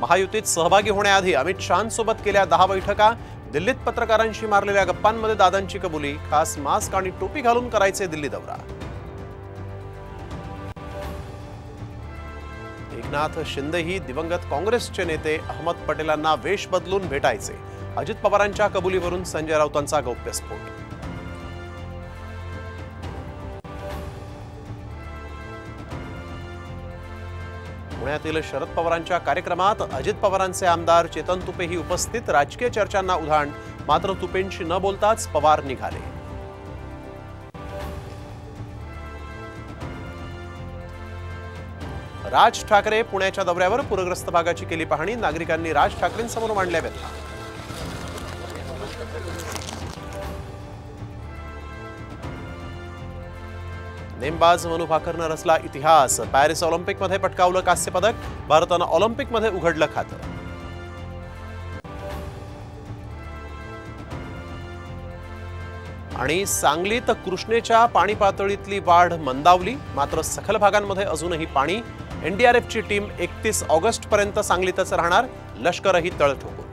महायुतीत सहभागी होण्याआधी अमित शहांसोबत केल्या 10 बैठका, दिल्लीत पत्रकारांशी मारलेल्या गप्पांमध्ये दादांची कबुली, खास मास्क आणि टोपी घालून करायचे दिल्ली दौरा। एकनाथ शिंदेही दिवंगत काँग्रेसचे नेते अहमद पटेलांना वेश बदलून भेटायचे, अजित पवारांच्या कबुलीवरून संजय राऊतांचा गौप्यस्फोट। पुण्यातील शरद पवारांच्या कार्यक्रमात अजित पवारांचे आमदार चेतन तुपेही उपस्थित, राजकीय चर्चांना उधाण, मात्र तुपेंशी न बोलताच पवार निघाले। राज ठाकरे पुण्याच्या दौऱ्यावर, पूरग्रस्त भागाची केली पाहणी, नागरिकांनी राज ठाकरेंसमोर मांडल्या व्यथा। नेमबाज मनू भाकरनं रचला इतिहास, पॅरिस ऑलिम्पिकमध्ये पटकावलं कांस्य पदक, भारतानं ऑलिम्पिकमध्ये उघडलं खातं। आणि सांगलीत कृष्णेच्या पाणी पातळीतली वाढ मंदावली, मात्र सखल भागांमध्ये अजूनही पाणी। एनडीआरएफची टीम 31 ऑगस्टपर्यंत सांगलीतच राहणार, लष्करही तळ ठोकून।